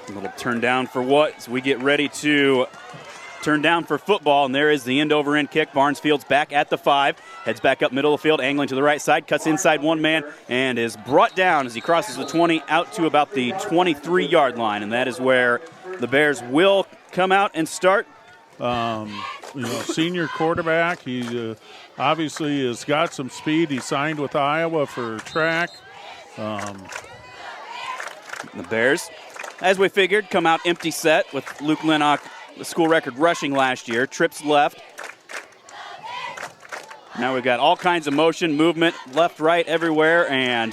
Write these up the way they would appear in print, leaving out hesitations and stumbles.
A little turn down for what? So we get ready to turn down for football, and there is the end-over-end kick. Barnesfield's back at the 5, heads back up middle of the field, angling to the right side, cuts inside one man, and is brought down as he crosses the 20 out to about the 23-yard line, and that is where the Bears will come out and start. Senior quarterback. He obviously has got some speed. He signed with Iowa for track. The Bears, as we figured, come out empty set with Luke Lennox, the school record rushing last year. Trips left. Now we've got all kinds of motion, movement, left, right, everywhere, and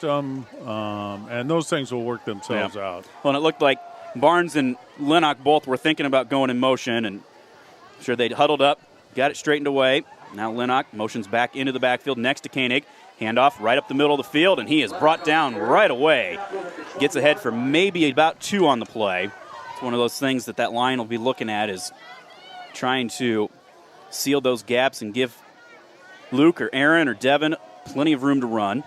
those things will work themselves out. Well, and it looked like Barnes and Lennox both were thinking about going in motion, and I'm sure they'd huddled up, got it straightened away. Now Lennox motions back into the backfield next to Koenig. Handoff right up the middle of the field, and he is brought down right away. Gets ahead for maybe about 2 on the play. It's one of those things that line will be looking at, is trying to seal those gaps and give Luke or Aaron or Devin plenty of room to run.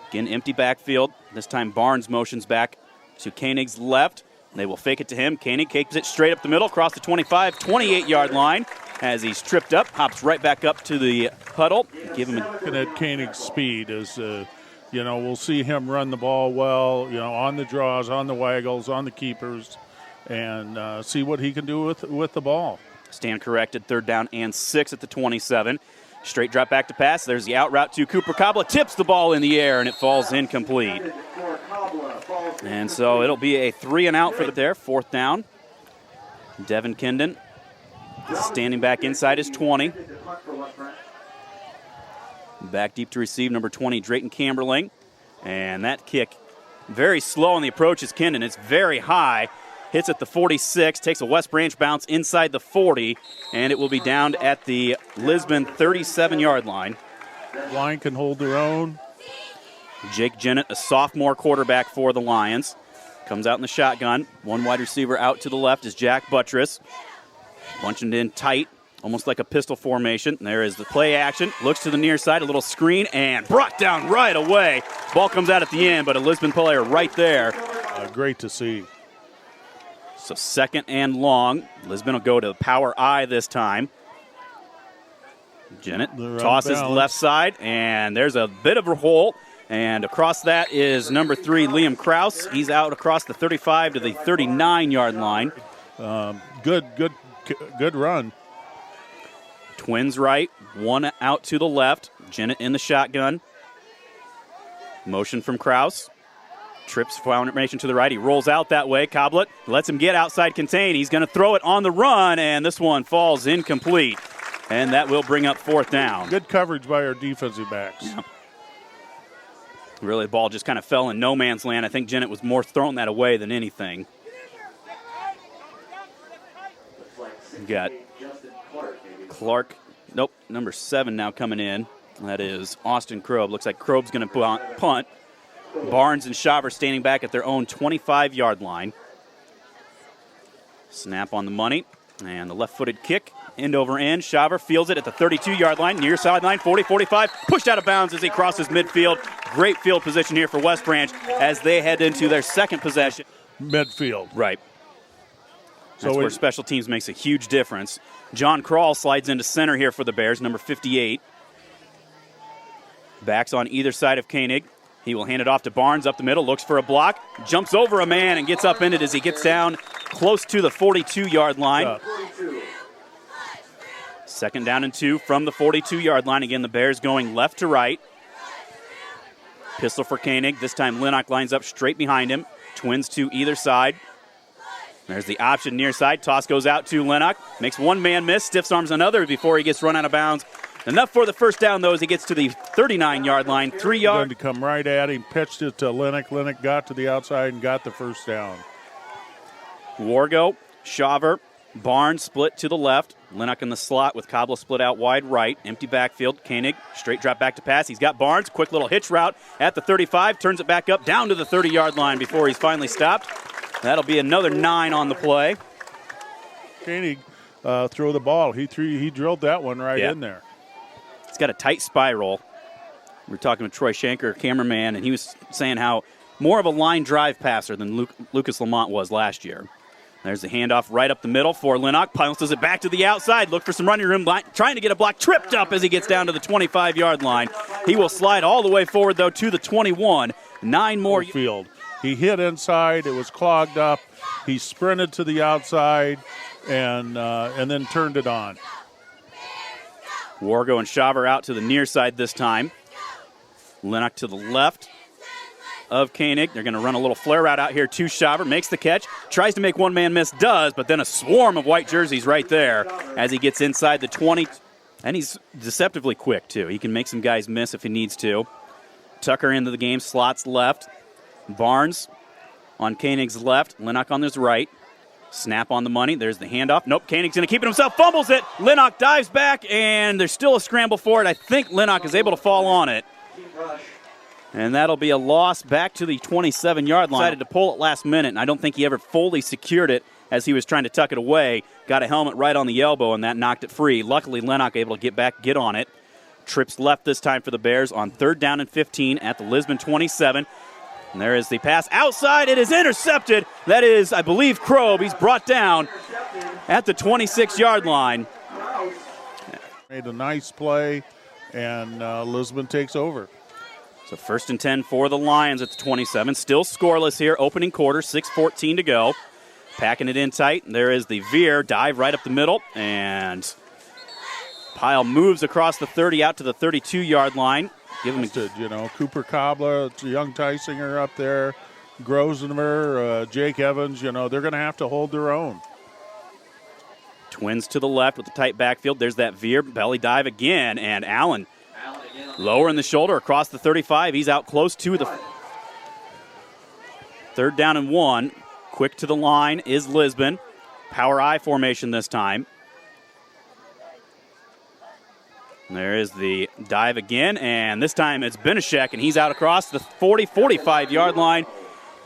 Again, empty backfield. This time Barnes motions back to Koenig's left. They will fake it to him. Koenig takes it straight up the middle, across the 25, 28-yard line. As he's tripped up, hops right back up to the huddle. Give him looking at Koenig's speed is, we'll see him run the ball well, on the draws, on the waggles, on the keepers, and see what he can do with the ball. Stand corrected, 3rd down and 6 at the 27. Straight drop back to pass. There's the out route to Cooper Kabla. Tips the ball in the air, and it falls incomplete. And so it'll be a 3 and out for there, 4th down. Devin Kindon standing back inside his 20. Back deep to receive, number 20, Drayton Camberling. And that kick very slow on the approach is Kindon. It's very high. Hits at the 46, takes a West Branch bounce inside the 40, and it will be down at the Lisbon 37-yard line. Line can hold their own. Jake Jennett, a sophomore quarterback for the Lions, comes out in the shotgun. One wide receiver out to the left is Jack Buttress. Bunching in tight, almost like a pistol formation. There is the play action. Looks to the near side, a little screen, and brought down right away. Ball comes out at the end, but a Lisbon player right there. Great to see. So 2nd and long. Lisbon will go to the power I this time. Jennett tosses left side, and there's a bit of a hole. And across that is number 3, Liam Krause. He's out across the 35 to the 39-yard line. Good run. Twins right, 1 out to the left. Jennett in the shotgun. Motion from Krause. Trips formation to the right. He rolls out that way. Coblet lets him get outside contain. He's going to throw it on the run, and this one falls incomplete. And that will bring up 4th down. Good coverage by our defensive backs. Yeah. Really, the ball just kind of fell in no man's land. I think Jennett was more throwing that away than anything. We got Clark. Nope, number 7 now coming in. That is Austin Kroeb. Looks like Kroeb's going to punt. Barnes and Shaver standing back at their own 25-yard line. Snap on the money. And the left-footed kick, end over end. Shaver fields it at the 32-yard line, near sideline, 40, 45. Pushed out of bounds as he crosses midfield. Great field position here for West Branch as they head into their 2nd possession. Midfield. Right. That's where special teams makes a huge difference. John Krall slides into center here for the Bears, number 58. Backs on either side of Koenig. He will hand it off to Barnes up the middle, looks for a block, jumps over a man and gets up in it as he gets down close to the 42-yard line. 2nd down and 2 from the 42-yard line. Again, the Bears going left to right. Pistol for Koenig. This time Lennox lines up straight behind him. Twins to either side. There's the option near side. Toss goes out to Lennox. Makes one man miss. Stiffs arms another before he gets run out of bounds. Enough for the 1st down, though, as he gets to the 39-yard line. 3 yards. Going to come right at him. Pitched it to Lennox. Lennox got to the outside and got the 1st down. Wargo, Shaver, Barnes split to the left. Lennox in the slot with Kabla split out wide right. Empty backfield. Koenig, straight drop back to pass. He's got Barnes. Quick little hitch route at the 35. Turns it back up down to the 30-yard line before he's finally stopped. That'll be another 9 on the play. Koenig throw the ball. He drilled that one right in there. It's got a tight spiral. We were talking with Troy Shanker, cameraman, and he was saying how more of a line drive passer than Lucas Lamont was last year. There's the handoff right up the middle for Linnock. Pounces it back to the outside. Look for some running room. Trying to get a block. Tripped up as he gets down to the 25-yard line. He will slide all the way forward, though, to the 21. 9 more. Field. He hit inside. It was clogged up. He sprinted to the outside and then turned it on. Wargo and Shaver out to the near side this time. Linnock to the left of Koenig. They're going to run a little flare route out here to Shaver. Makes the catch. Tries to make one man miss. Does, but then a swarm of white jerseys right there as he gets inside the 20. And he's deceptively quick, too. He can make some guys miss if he needs to. Tucker into the game. Slots left. Barnes on Koenig's left. Linnock on his right. Snap on the money. There's the handoff. Nope, Koenig's going to keep it himself. Fumbles it. Linnock dives back, and there's still a scramble for it. I think Linnock is able to fall on it. And that'll be a loss back to the 27-yard line. Decided to pull it last minute, and I don't think he ever fully secured it as he was trying to tuck it away. Got a helmet right on the elbow, and that knocked it free. Luckily, Linnock able to get back, get on it. Trips left this time for the Bears on 3rd down and 15 at the Lisbon 27. And there is the pass outside. It is intercepted. That is, I believe, Krob. He's brought down at the 26-yard line. Made a nice play, and Lisbon takes over. So 1st and 10 for the Lions at the 27. Still scoreless here. Opening quarter, 6:14 to go. Packing it in tight. There is the veer. Dive right up the middle. And Pyle moves across the 30 out to the 32-yard line. Give him Cooper Cobbler, young Tysinger up there, Grosvenor, Jake Evans, they're going to have to hold their own. Twins to the left with the tight backfield. There's that veer. Belly dive again. And Allen lower in the shoulder across the 35. He's out close to the 3rd down and 1. Quick to the line is Lisbon. Power I formation this time. And there is the dive again, and this time it's Benishek, and he's out across the 45-yard line.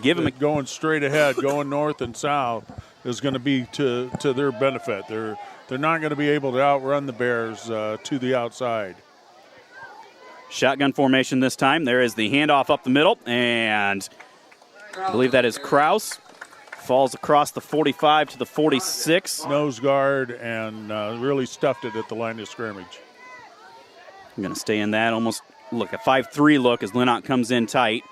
Give him going straight ahead, going north and south is going to be to their benefit. They're not going to be able to outrun the Bears to the outside. Shotgun formation this time. There is the handoff up the middle, and I believe that is Kraus. Falls across the 45 to the 46. Nose guard and really stuffed it at the line of scrimmage. I'm going to stay in that. Almost look a 5-3 look as Linnock comes in tight.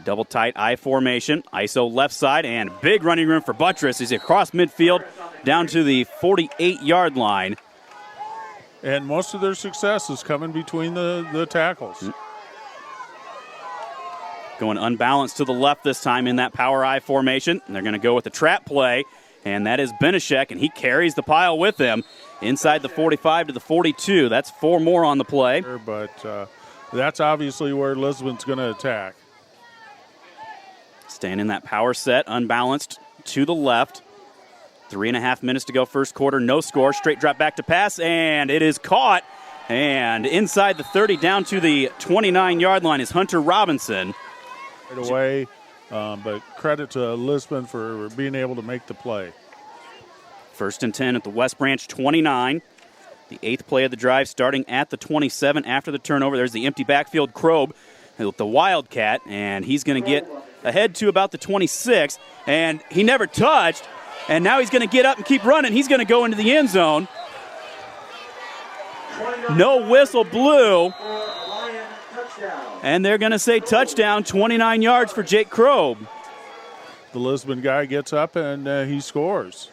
Double tight I formation. ISO left side and big running room for Buttress. He's across midfield down to the 48-yard line. And most of their success is coming between the tackles. Going unbalanced to the left this time in that power I formation. And they're going to go with the trap play. And that is Benishek, and he carries the pile with him inside the 45 to the 42. That's 4 more on the play. But that's obviously where Lisbon's going to attack. Staying in that power set, unbalanced to the left. 3.5 minutes to go first quarter, no score. Straight drop back to pass, and it is caught. And inside the 30 down to the 29-yard line is Hunter Robinson. Right away. But credit to Lisbon for being able to make the play. 1st and 10 at the West Branch 29. The 8th play of the drive starting at the 27 after the turnover. There's the empty backfield. Krob with the Wildcat, and he's going to get ahead to about the 26. And he never touched, and now he's going to get up and keep running. He's going to go into the end zone. No whistle blew. And they're going to say touchdown, 29 yards for Jake Krob. The Lisbon guy gets up and he scores.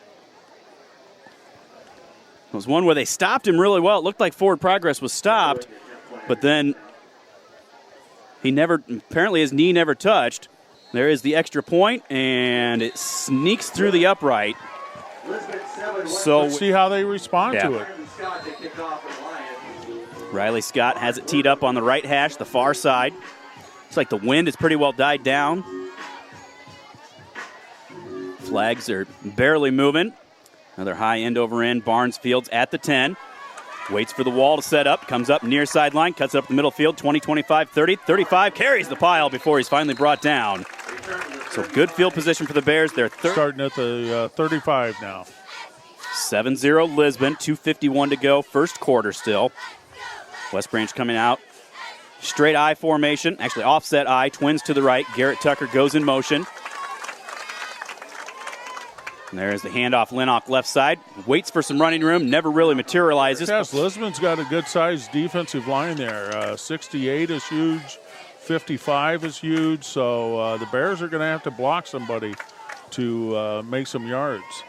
It was one where they stopped him really well. It looked like forward progress was stopped, but then apparently his knee never touched. There is the extra point, and it sneaks through the upright. So let's see how they respond to it. Riley Scott has it teed up on the right hash, the far side. Looks like the wind has pretty well died down. Flags are barely moving. Another high end over end. Barnes fields at the 10. Waits for the wall to set up. Comes up near sideline. Cuts it up the middle field. 20, 25, 30, 35. Carries the pile before he's finally brought down. So good field position for the Bears. They're starting at the 35 now. 7-0 Lisbon. 2:51 to go. First quarter still. West Branch coming out straight I formation, actually offset I, twins to the right. Garrett Tucker goes in motion. And there's the handoff, Lenock left side. Waits for some running room, never really materializes. Yes, Lisbon's got a good-sized defensive line there. 68 is huge, 55 is huge, so the Bears are going to have to block somebody to make some yards.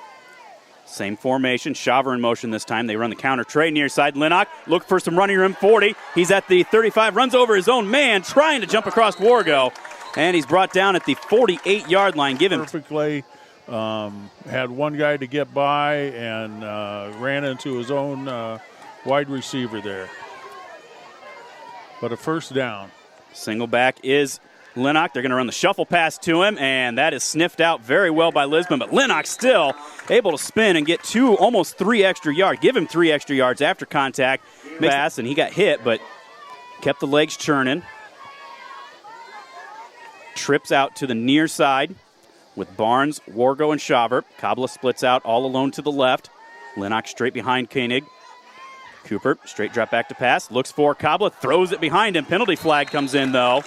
Same formation, Shaver in motion this time. They run the counter trade near side. Lenock look for some running room, 40. He's at the 35, runs over his own man, trying to jump across Wargo. And he's brought down at the 48-yard line. Perfectly. Had one guy to get by and ran into his own wide receiver there. But a first down. Single back is Lenock. They're going to run the shuffle pass to him, and that is sniffed out very well by Lisbon. But Lenock still able to spin and get almost 3 extra yards. Give him 3 extra yards after contact. Pass, and he got hit, but kept the legs churning. Trips out to the near side with Barnes, Wargo, and Shaver. Kabla splits out all alone to the left. Lenock straight behind Koenig. Cooper, straight drop back to pass. Looks for Kabla, throws it behind him. Penalty flag comes in, though.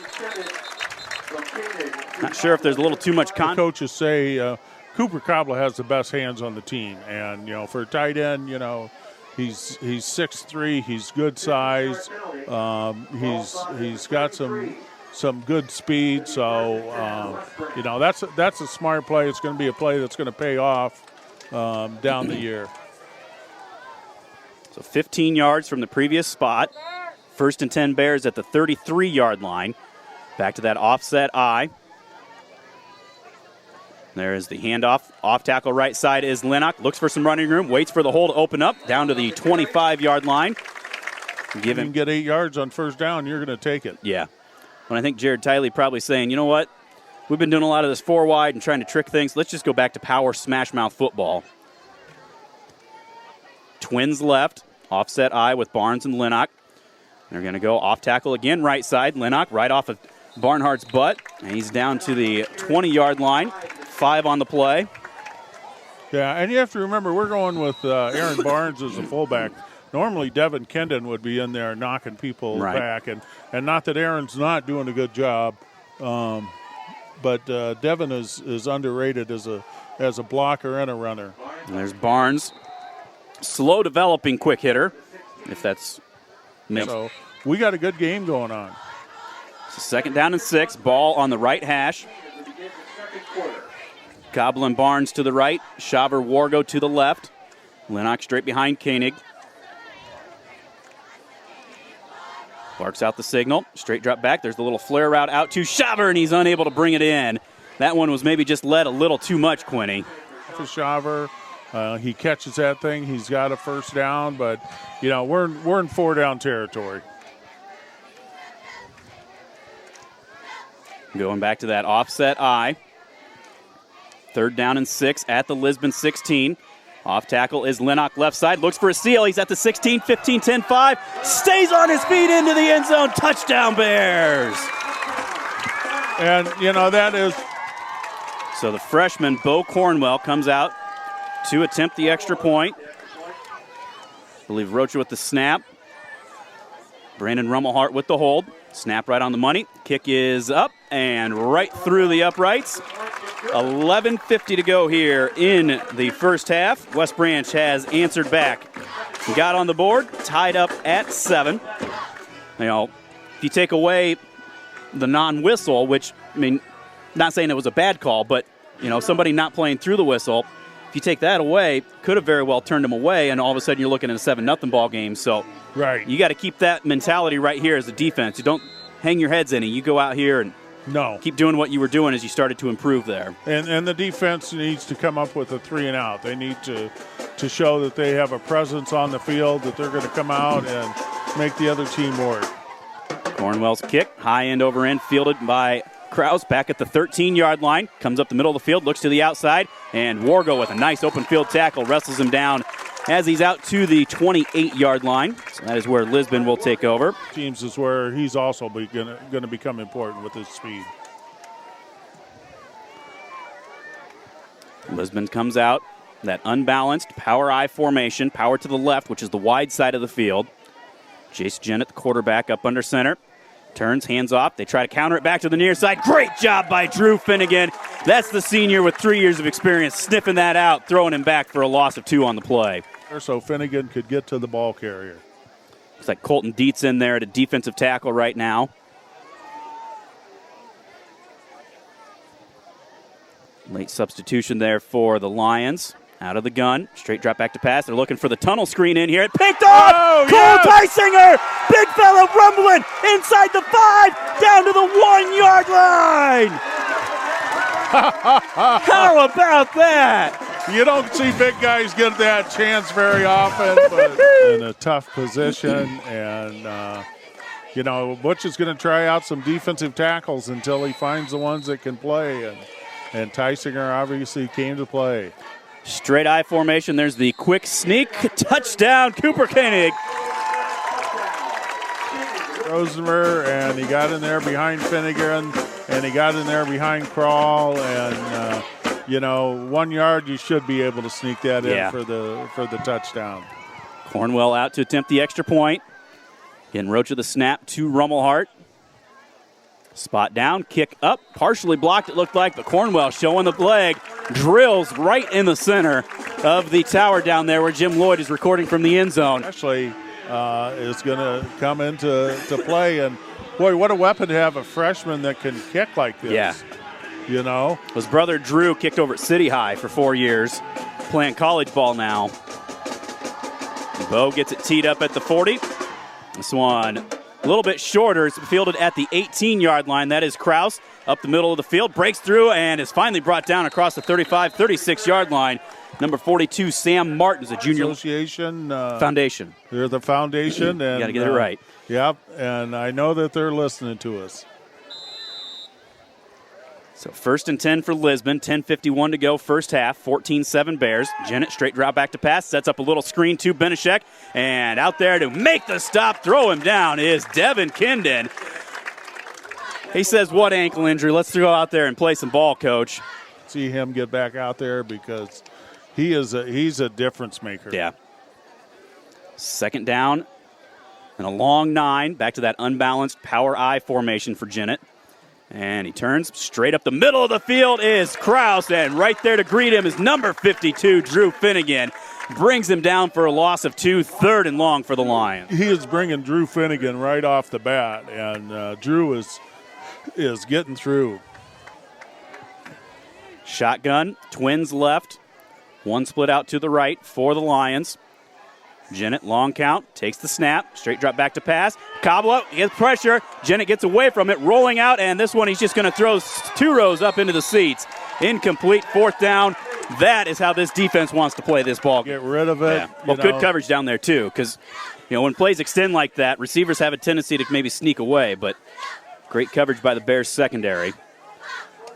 Not sure if there's a little too much contact. Coaches say Cooper Kabla has the best hands on the team. And, for a tight end, he's 6'3", he's good size. He's got some good speed, so that's a smart play. It's going to be a play that's going to pay off down the year. So 15 yards from the previous spot. 1st and 10 Bears at the 33-yard line. Back to that offset I. There is the handoff. Off tackle right side is Lenock. Looks for some running room. Waits for the hole to open up. Down to the 25-yard line. If you can get 8 yards on first down, you're going to take it. Yeah. When I think Jared Tiley probably saying, you know what? We've been doing a lot of this 4 wide and trying to trick things. Let's just go back to power smash mouth football. Twins left. Offset I with Barnes and Lenock. They're going to go off tackle again, right side. Lenock right off of Barnhart's butt. And he's down to the 20-yard line. 5 on the play. Yeah, and you have to remember, we're going with Aaron Barnes as a fullback. Normally, Devin Kendon would be in there knocking people back. And not that Aaron's not doing a good job, but Devin is underrated as a blocker and a runner. And there's Barnes. Slow developing quick hitter, if that's... So we got a good game going on. So 2nd down and 6. Ball on the right hash. Goblin Barnes to the right. Shaver Wargo to the left. Lenock straight behind Koenig. Barks out the signal. Straight drop back. There's the little flare route out to Shaver, and he's unable to bring it in. That one was maybe just led a little too much, Quinny. For Shaver, he catches that thing. He's got a first down, but, we're in 4-down territory. Going back to that offset I. 3rd down and 6 at the Lisbon 16. Off tackle is Lenock left side. Looks for a steal. He's at the 16, 15, 10, 5. Stays on his feet into the end zone. Touchdown, Bears. And, that is... So the freshman, Bo Cornwell, comes out to attempt the extra point. I believe Rocha with the snap. Brandon Rummelhart with the hold. Snap right on the money. Kick is up and right through the uprights. 11:50 to go here in the first half. West Branch has answered back. Got on the board, tied up at 7. If you take away the non-whistle, which, not saying it was a bad call, but, somebody not playing through the whistle, if you take that away, could have very well turned them away, and all of a sudden you're looking at a 7-0 ball game. So you got to keep that mentality right here as a defense. You don't hang your heads in it. You go out here and keep doing what you were doing as you started to improve there. And the defense needs to come up with a 3 and out. They need to show that they have a presence on the field, that they're going to come out and make the other team work. Cornwell's kick, high end over end, fielded by Krause back at the 13-yard line. Comes up the middle of the field, looks to the outside, and Wargo with a nice open field tackle wrestles him down as he's out to the 28-yard line. So that is where Lisbon will take over. Teams is where he's also going to become important with his speed. Lisbon comes out, that unbalanced power I formation, power to the left, which is the wide side of the field. Jace Jennett, the quarterback, up under center. Turns, hands off. They try to counter it back to the near side. Great job by Drew Finnegan. That's the senior with 3 years of experience, sniffing that out, throwing him back for a loss of 2 on the play. So Finnegan could get to the ball carrier. Looks like Colton Dietz in there at a defensive tackle right now. Late substitution there for the Lions. Out of the gun, straight drop back to pass. They're looking for the tunnel screen in here. It picked off! Oh, Cole yes! Tysinger! Big fella rumbling inside the 5, down to the 1-yard line! How about that? You don't see big guys get that chance very often, but in a tough position. And, Butch is going to try out some defensive tackles until he finds the ones that can play. And Tysinger obviously came to play. Straight I formation. There's the quick sneak. Touchdown, Cooper Koenig. Rosenberg, and he got in there behind Finnegan, and he got in there behind Crawl. And, 1 yard, you should be able to sneak that in for the touchdown. Cornwell out to attempt the extra point. Again, Roach of the snap to Rummelhart. Spot down, kick up, partially blocked it looked like, but Cornwell showing the leg, drills right in the center of the tower down there where Jim Lloyd is recording from the end zone. Actually, is going to come into play, and boy, what a weapon to have a freshman that can kick like this. Yeah. His brother Drew kicked over at City High for 4 years, playing college ball now. Bo gets it teed up at the 40. This one a little bit shorter. It's fielded at the 18-yard line. That is Kraus up the middle of the field. Breaks through and is finally brought down across the 35, 36-yard line. Number 42, Sam Martin's a junior. Association. Foundation. They're the foundation. You got to get it right. Yep, and I know that they're listening to us. So 1st and 10 for Lisbon, 10:51 to go first half, 14-7 Bears. Jennett straight drop back to pass, sets up a little screen to Benishek, and out there to make the stop, throw him down is Devin Kindon. He says, what ankle injury? Let's go out there and play some ball, coach. See him get back out there because he's a difference maker. Yeah. 2nd down and a long 9, back to that unbalanced power I formation for Jennett. And he turns straight up the middle of the field is Kraus, and right there to greet him is number 52, Drew Finnegan. Brings him down for a loss of 2, 3rd and long for the Lions. He is bringing Drew Finnegan right off the bat, and Drew is getting through. Shotgun, twins left, one split out to the right for the Lions. Jennett, long count, takes the snap, straight drop back to pass. Cablo gets pressure. Jennett gets away from it, rolling out, and this one he's just going to throw 2 rows up into the seats. Incomplete, 4th down. That is how this defense wants to play this ball. Get rid of it. Yeah. Well, good coverage down there, too, because when plays extend like that, receivers have a tendency to maybe sneak away, but great coverage by the Bears secondary.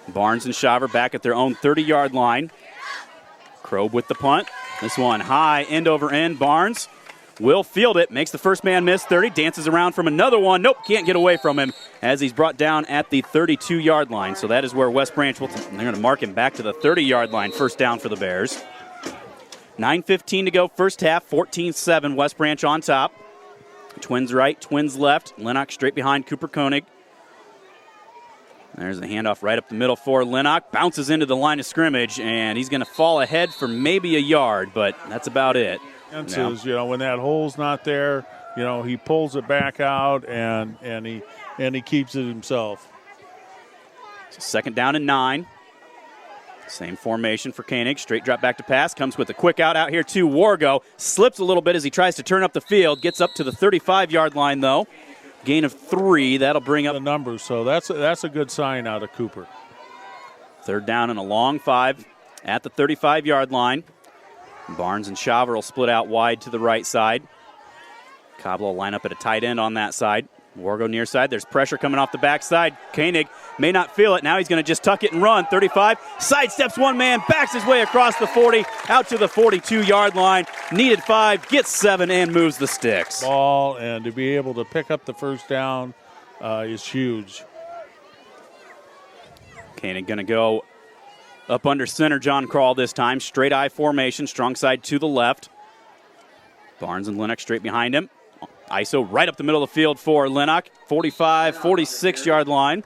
Barnes and Shaver back at their own 30-yard line. Krob with the punt. This one high, end over end. Barnes will field it, makes the first man miss, 30, dances around from another one. Nope, can't get away from him as he's brought down at the 32-yard line. So that is where West Branch will, they're going to mark him back to the 30-yard line, first down for the Bears. 9:15 to go, first half, 14-7, West Branch on top. Twins right, twins left. Lennox straight behind Cooper Koenig. There's the handoff right up the middle for Lennox. Bounces into the line of scrimmage, and he's going to fall ahead for maybe a yard, but that's about it. When that hole's not there, he pulls it back out and he keeps it himself. So 2nd down and 9. Same formation for Koenig. Straight drop back to pass. Comes with a quick out here to Wargo. Slips a little bit as he tries to turn up the field. Gets up to the 35-yard line, though. Gain of 3. That'll bring up the numbers. So that's a good sign out of Cooper. 3rd down and a long 5 at the 35-yard line. Barnes and Shaver will split out wide to the right side. Cobb will line up at a tight end on that side. Wargo near side. There's pressure coming off the backside. Koenig may not feel it. Now he's going to just tuck it and run. 35. Sidesteps one man. Backs his way across the 40. Out to the 42-yard line. Needed 5. Gets 7 and moves the sticks. Ball, and to be able to pick up the first down is huge. Koenig going to go up under center. John Crawl this time. Straight I formation. Strong side to the left. Barnes and Lennox straight behind him. ISO right up the middle of the field for Lenox. 45, 46-yard line.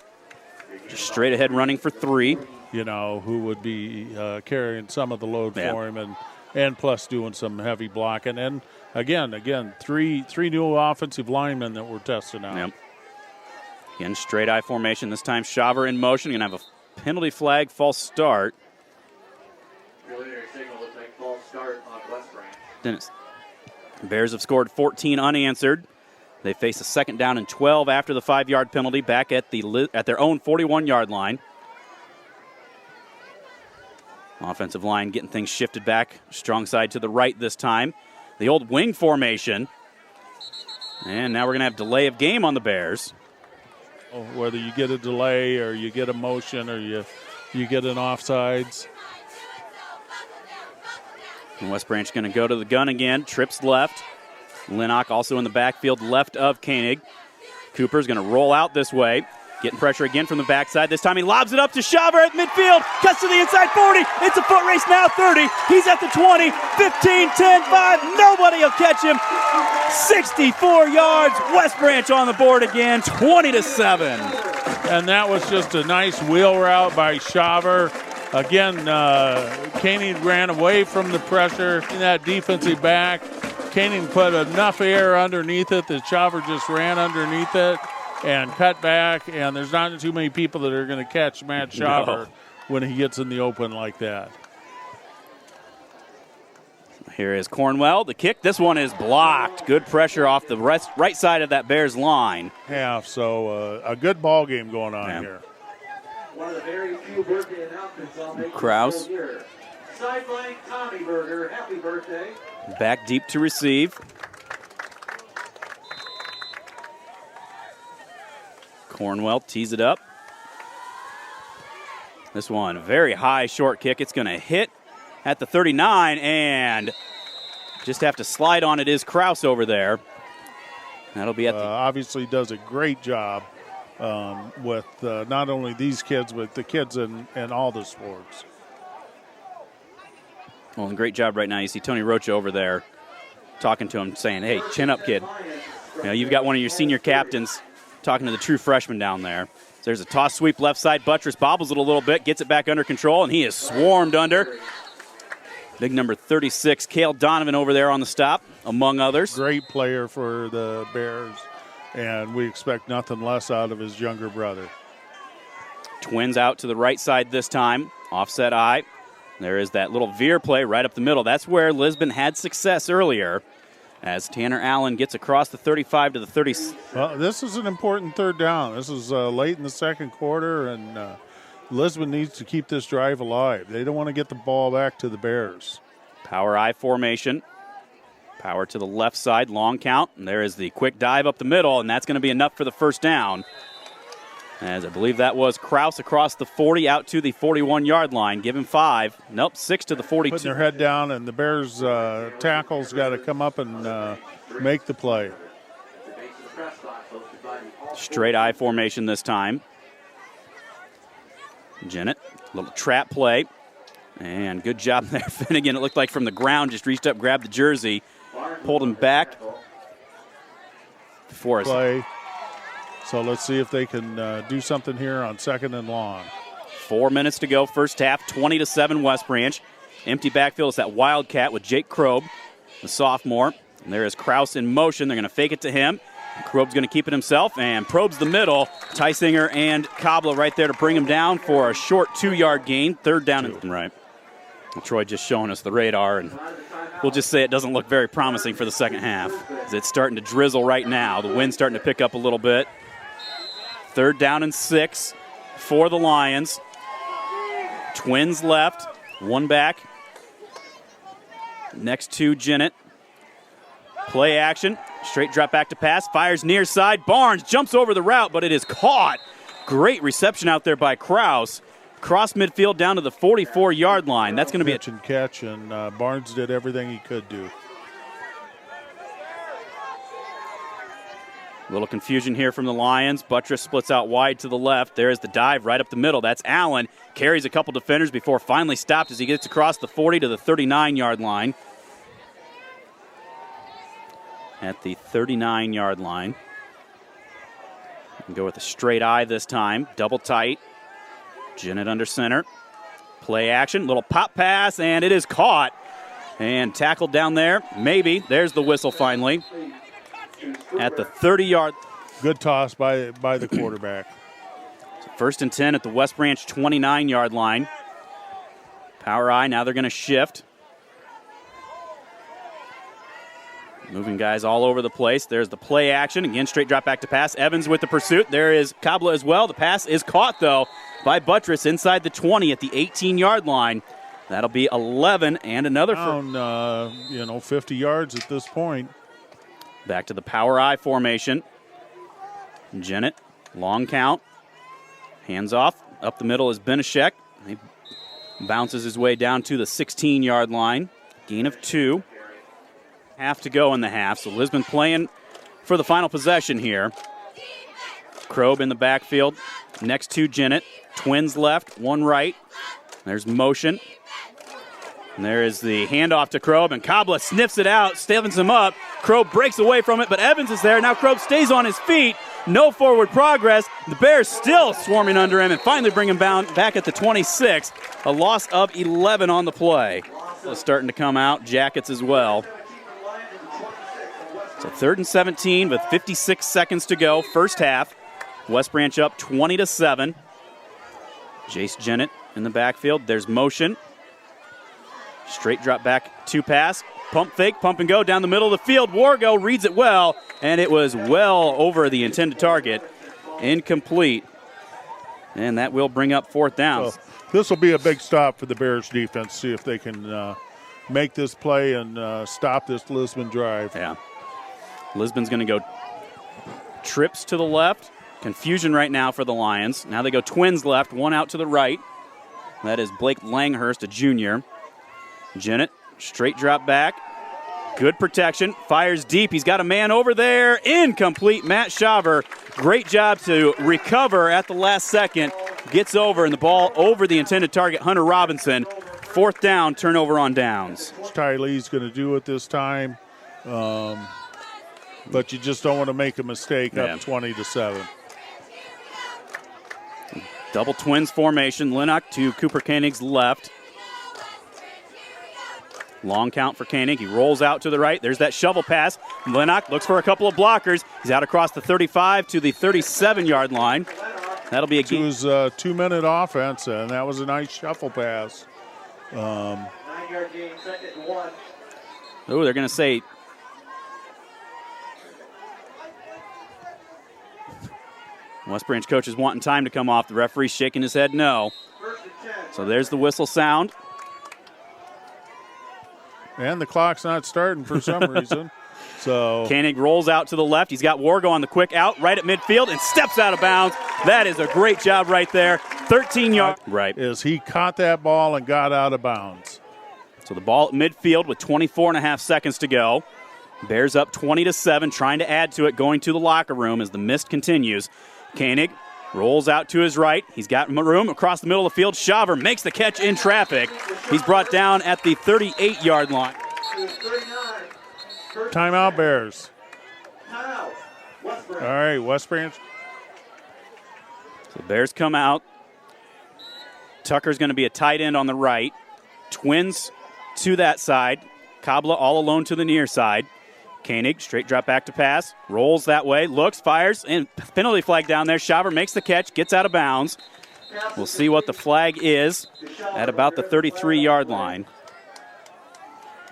Just straight ahead running for 3. You know, who would be carrying some of the load for him and plus doing some heavy blocking. And again, three new offensive linemen that we're testing out. Yep. Again, straight I formation. This time Shaver in motion. Going to have a penalty flag, false start. Dennis. Bears have scored 14 unanswered. They face a 2nd down and 12 after the 5-yard penalty back at their own 41-yard line. Offensive line getting things shifted back. Strong side to the right this time. The old wing formation. And now we're going to have delay of game on the Bears. Whether you get a delay or you get a motion or you get an offsides. And West Branch going to go to the gun again. Trips left. Lenox also in the backfield left of Koenig. Cooper's going to roll out this way. Getting pressure again from the backside. This time he lobs it up to Shaver at midfield. Cuts to the inside 40. It's a foot race now, 30. He's at the 20, 15, 10, 5. Nobody will catch him. 64 yards. West Branch on the board again, 20-7. And that was just a nice wheel route by Shaver. Again, Koenig ran away from the pressure in that defensive back. Koenig put enough air underneath it that Shaver just ran underneath it and cut back, and there's not too many people that are going to catch Matt Shaver when he gets in the open like that. Here is Cornwell. The kick. This one is blocked. Good pressure off the right side of that Bears line. Half, so a good ball game going on here. One of the very few birthday announcements I'll make Kraus. Sideline Tommy Burger, happy birthday. Back deep to receive. Cornwell tees it up. This one, very high short kick. It's going to hit at the 39 and just have to slide on it is Kraus over there. That'll be at the... Obviously does a great job with not only these kids, but the kids in all the sports. Well, and great job right now. You see Tony Rocha over there talking to him, saying, hey, chin up, kid. You know, you've got one of your senior captains talking to the true freshman down there. So there's a toss sweep left side. Buttress bobbles it a little bit, gets it back under control, and he is swarmed under. Big number 36, Cale Donovan over there on the stop, among others. Great player for the Bears, and we expect nothing less out of his younger brother. Twins out to the right side this time. Offset I. There is that little veer play right up the middle. That's where Lisbon had success earlier as Tanner Allen gets across the 35 to the 30. Well, this is an important 3rd down. This is late in the 2nd quarter, and Lisbon needs to keep this drive alive. They don't want to get the ball back to the Bears. Power I formation. Power to the left side, long count. And there is the quick dive up the middle, and that's going to be enough for the 1st down. As I believe that was Kraus across the 40 out to the 41-yard line. Give him 5. Nope, 6 to the 42. Putting their head down, and the Bears tackles got to come up and make the play. Straight I formation this time. Jennett, little trap play. And good job there. Finnegan, it looked like from the ground, just reached up, grabbed the jersey, pulled him back. For us. Play. So let's see if they can do something here on 2nd and long. 4 minutes to go, first half, 20-7 West Branch. Empty backfield is that Wildcat with Jake Krob, the sophomore. And there is Kraus in motion. They're going to fake it to him. Krob's going to keep it himself and probes the middle. Tysinger and Kabla right there to bring him down for a short 2-yard gain. 3rd down and right. Well, Troy just showing us the radar, and we'll just say it doesn't look very promising for the 2nd half. It's starting to drizzle right now. The wind's starting to pick up a little bit. 3rd down and 6 for the Lions. Twins left, 1 back. Next to Jennett. Play action, straight drop back to pass, fires near side. Barnes jumps over the route, but it is caught. Great reception out there by Kraus. Cross midfield down to the 44-yard line. That's going to be a catch, and Barnes did everything he could do. A little confusion here from the Lions. Buttress splits out wide to the left. There is the dive right up the middle. That's Allen. Carries a couple defenders before finally stopped as he gets across the 40 to the 39-yard line. at the 39-yard line. And go with a straight eye this time. Double tight. Jennett under center. Play action. Little pop pass, and it is caught. And tackled down there. Maybe. There's the whistle finally. At the 30-yard. Good toss by the quarterback. First and 10 at the West Branch 29-yard line. Power eye. Now they're going to shift. Moving guys all over the place. There's the play action. Again, straight drop back to pass. Evans with the pursuit. There is Kabla as well. The pass is caught, though, by Buttress inside the 20 at the 18-yard line. That'll be 11 and another. Down, 50 yards at this point. Back to the power eye formation. Jennett, long count. Hands off. Up the middle is Benishek. He bounces his way down to the 16-yard line. Gain of 2. Half to go in the half, so Lisbon playing for the final possession here. Krob in the backfield, next to Jennett. Twins left, one right. There's motion. And there is the handoff to Krob, and Kabla sniffs it out, stiffens him up. Krob breaks away from it, but Evans is there. Now Krob stays on his feet. No forward progress. The Bears still swarming under him and finally bring him back at the 26. A loss of 11 on the play. So starting to come out, Jackets as well. So 3rd and 17 with 56 seconds to go, first half. West Branch up 20-7. Jace Jennett in the backfield. There's motion. Straight drop back, 2 pass. Pump fake, pump and go down the middle of the field. Wargo reads it well, and it was well over the intended target. Incomplete. And that will bring up 4th down. So this will be a big stop for the Bears defense. See if they can make this play and stop this Lisbon drive. Yeah. Lisbon's going to go trips to the left. Confusion right now for the Lions. Now they go twins left, one out to the right. That is Blake Langhurst, a junior. Jennett, straight drop back. Good protection. Fires deep. He's got a man over there. Incomplete. Matt Shaver. Great job to recover at the last second. Gets over, and the ball over the intended target, Hunter Robinson. 4th down, turnover on downs. Ty Lee's going to do it this time. But you just don't want to make a mistake up 20-7. Double twins formation. Linnock to Cooper Koenig's left. Long count for Koenig. He rolls out to the right. There's that shovel pass. Linnock looks for a couple of blockers. He's out across the 35 to the 37-yard line. That'll be a game. It was a 2-minute offense, and that was a nice shuffle pass. 9-yard gain, 2nd and 1. Oh, they're going to say West Branch coach is wanting time to come off. The referee's shaking his head no. So there's the whistle sound. And the clock's not starting for some reason. So Koenig rolls out to the left. He's got Wargo on the quick out right at midfield and steps out of bounds. That is a great job right there. 13 yards. Right. Is he caught that ball and got out of bounds. So the ball at midfield with 24.5 seconds to go. Bears up 20-7, trying to add to it, going to the locker room as the mist continues. Koenig rolls out to his right. He's got room across the middle of the field. Shaver makes the catch in traffic. He's brought down at the 38-yard line. Timeout, Bears. All right, West Branch. So the Bears come out. Tucker's going to be a tight end on the right. Twins to that side. Kabla all alone to the near side. Koenig, straight drop back to pass. Rolls that way, looks, fires, and penalty flag down there. Shaver makes the catch, gets out of bounds. We'll see what the flag is at about the 33-yard line.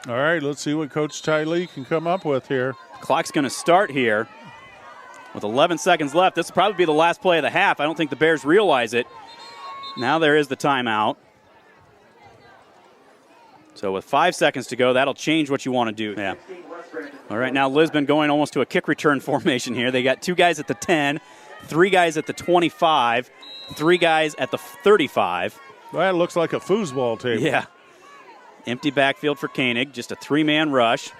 All right, let's see what Coach Ty Lee can come up with here. Clock's going to start here with 11 seconds left. This will probably be the last play of the half. I don't think the Bears realize it. Now there is the timeout. So with 5 seconds to go, that'll change what you want to do. Yeah. All right, now Lisbon going almost to a kick return formation here. They got 2 guys at the 10, 3 guys at the 25, 3 guys at the 35. Well, that looks like a foosball table. Yeah. Empty backfield for Koenig, just a 3-man rush.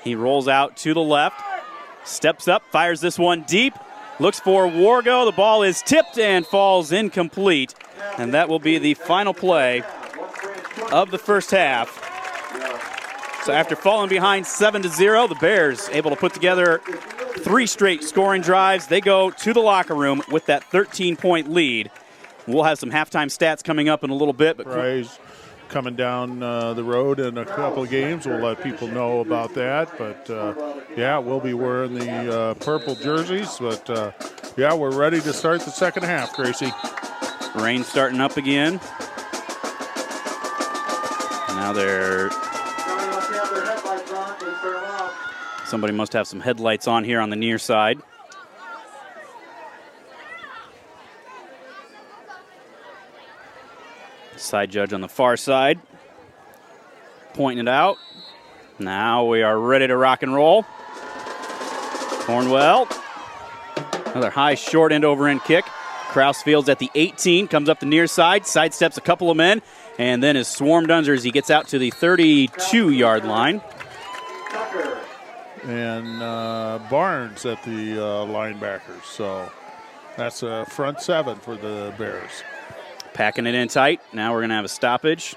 He rolls out to the left, steps up, fires this one deep, looks for Wargo. The ball is tipped and falls incomplete. And that will be the final play of the first half. So after falling behind 7-0, the Bears able to put together 3 straight scoring drives. They go to the locker room with that 13-point lead. We'll have some halftime stats coming up in a little bit. But Prize coming down the road in a couple of games. We'll let people know about that. But, yeah, we'll be wearing the purple jerseys. But, yeah, we're ready to start the second half, Gracie. Rain starting up again. Now they're... Somebody must have some headlights on here on the near side. Side judge on the far side pointing it out. Now we are ready to rock and roll. Cornwell. Another high short end over end kick. Kraus fields at the 18, comes up the near side, sidesteps a couple of men, and then is swarmed under as he gets out to the 32-yard line. And Barnes at the linebackers. So that's a front 7 for the Bears. Packing it in tight. Now we're going to have a stoppage.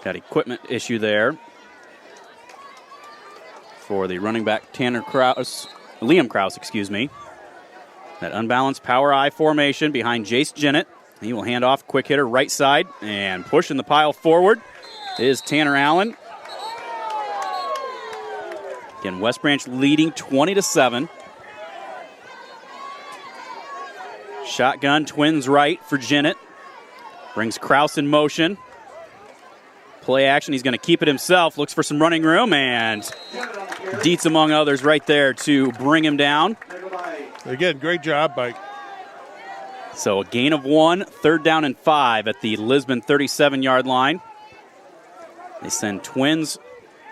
Got equipment issue there for the running back Liam Kraus, excuse me. That unbalanced power I formation behind Jace Jennett. He will hand off, quick hitter right side, and pushing the pile forward is Tanner Allen. Again, West Branch leading 20-7. Shotgun, twins right for Jennett. Brings Kraus in motion. Play action, he's going to keep it himself. Looks for some running room, and Dietz among others right there to bring him down. Again, great job by... So a gain of 1, 3rd down and 5 at the Lisbon 37-yard line. They send twins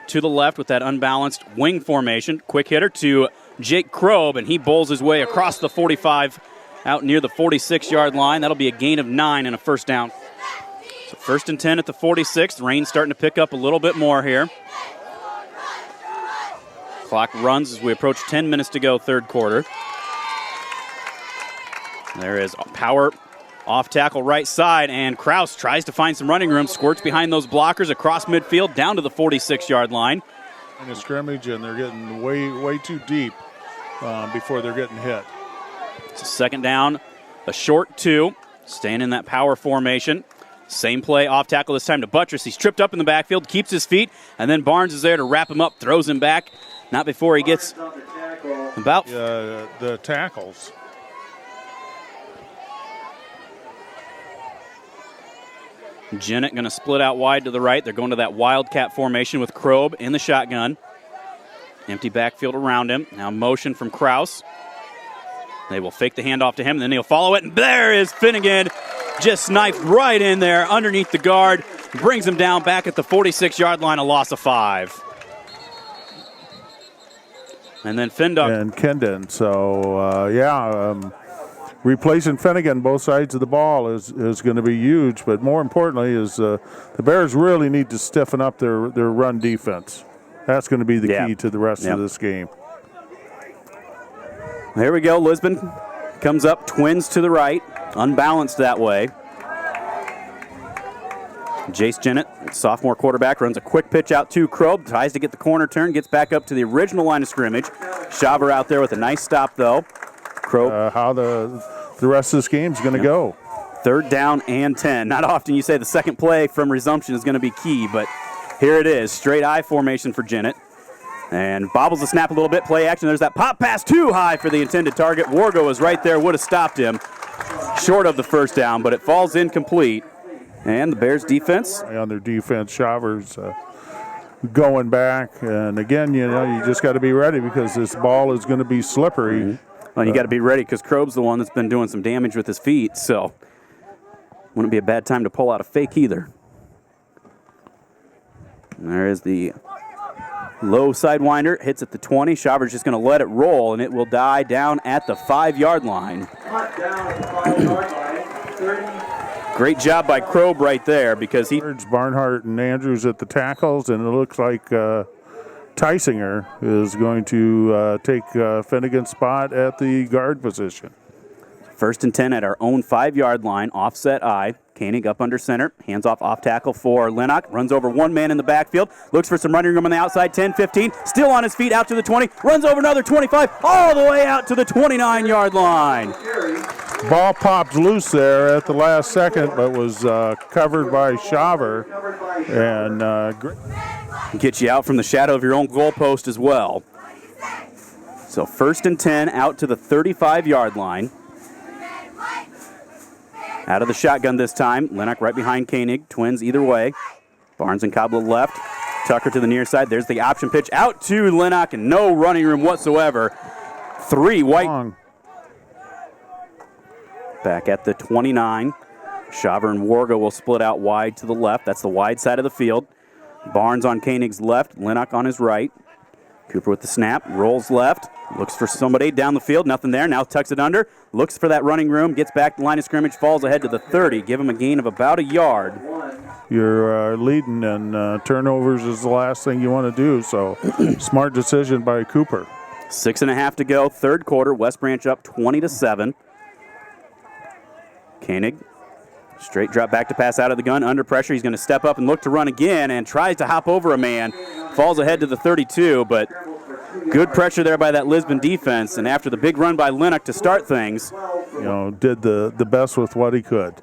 to the left with that unbalanced wing formation. Quick hitter to Jake Krob, and he bowls his way across the 45 out near the 46-yard line. That'll be a gain of 9 and a first down. So 1st and 10 at the 46. Rain starting to pick up a little bit more here. Clock runs as we approach 10 minutes to go, 3rd quarter. There is power off tackle right side, and Kraus tries to find some running room, squirts behind those blockers across midfield down to the 46-yard line. In a scrimmage, and they're getting way too deep before they're getting hit. It's a 2nd down, a short 2, staying in that power formation. Same play, off tackle this time to Buttress. He's tripped up in the backfield, keeps his feet, and then Barnes is there to wrap him up, throws him back. Not before he gets about... the tackles. Jennett going to split out wide to the right. They're going to that wildcat formation with Krob in the shotgun. Empty backfield around him. Now motion from Kraus. They will fake the handoff to him, and then he'll follow it. And there is Finnegan, just sniped right in there underneath the guard. Brings him down back at the 46-yard line, a loss of 5. And then Findog. And Kendon. So, replacing Finnegan both sides of the ball is going to be huge. But more importantly is the Bears really need to stiffen up their run defense. That's going to be the key to the rest of this game. Here we go. Lisbon comes up, twins to the right, unbalanced that way. Jace Jennett, sophomore quarterback, runs a quick pitch out to Krob, tries to get the corner turn, gets back up to the original line of scrimmage. Shaver out there with a nice stop, though. Krob. How the rest of this game is going to go. 3rd down and 10. Not often you say the second play from resumption is going to be key, but here it is. Straight I formation for Jennett. And bobbles the snap a little bit. Play action. There's that pop pass too high for the intended target. Wargo is right there. Would have stopped him. Short of the first down, but it falls incomplete. And the Bears defense. On their defense, Shavers going back. And again, you just got to be ready because this ball is going to be slippery. Mm-hmm. Well, you got to be ready because Krob's the one that's been doing some damage with his feet. So wouldn't be a bad time to pull out a fake either. And there is the low sidewinder, hits at the 20. Shaver's just going to let it roll, and it will die down at the 5-yard line. Great job by Krob right there because he... Barnhart and Andrews at the tackles, and it looks like Tysinger is going to take Finnegan's spot at the guard position. First and 10 at our own 5-yard line, offset I. Koenig up under center, hands off tackle for Lennox, runs over one man in the backfield, looks for some running room on the outside, 10, 15, still on his feet out to the 20, runs over another 25, all the way out to the 29-yard line. Ball popped loose there at the last second, but was covered by Shaver, and get you out from the shadow of your own goalpost as well. So first and 10 out to the 35-yard line. Out of the shotgun this time. Lennox right behind Koenig. Twins either way. Barnes and Cobbler left. Tucker to the near side. There's the option pitch out to Lennox, and no running room whatsoever. 3 white. long. Back at the 29. Shaver and Wargo will split out wide to the left. That's the wide side of the field. Barnes on Koenig's left. Lennox on his right. Cooper with the snap. Rolls left. Looks for somebody down the field. Nothing there. Now tucks it under. Looks for that running room. Gets back to the line of scrimmage. Falls ahead to the 30. Give him a gain of about a yard. You're leading, and turnovers is the last thing you want to do, so smart decision by Cooper. 6.5 to go. Third quarter. West Branch up 20-7. Koenig. Straight drop back to pass out of the gun. Under pressure. He's going to step up and look to run again and tries to hop over a man. Falls ahead to the 32, but good pressure there by that Lisbon defense. And after the big run by Lennox to start things, did the best with what he could.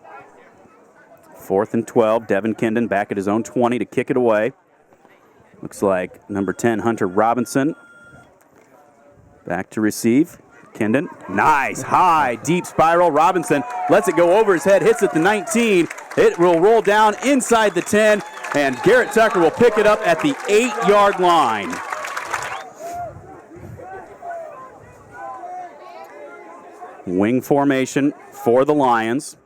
4th and 12. Devin Kindon back at his own 20 to kick it away. Looks like number 10, Hunter Robinson, back to receive. Kindon, nice, high, deep spiral. Robinson lets it go over his head, hits at the 19. It will roll down inside the 10, and Garrett Tucker will pick it up at the 8-yard line. Wing formation for the Lions.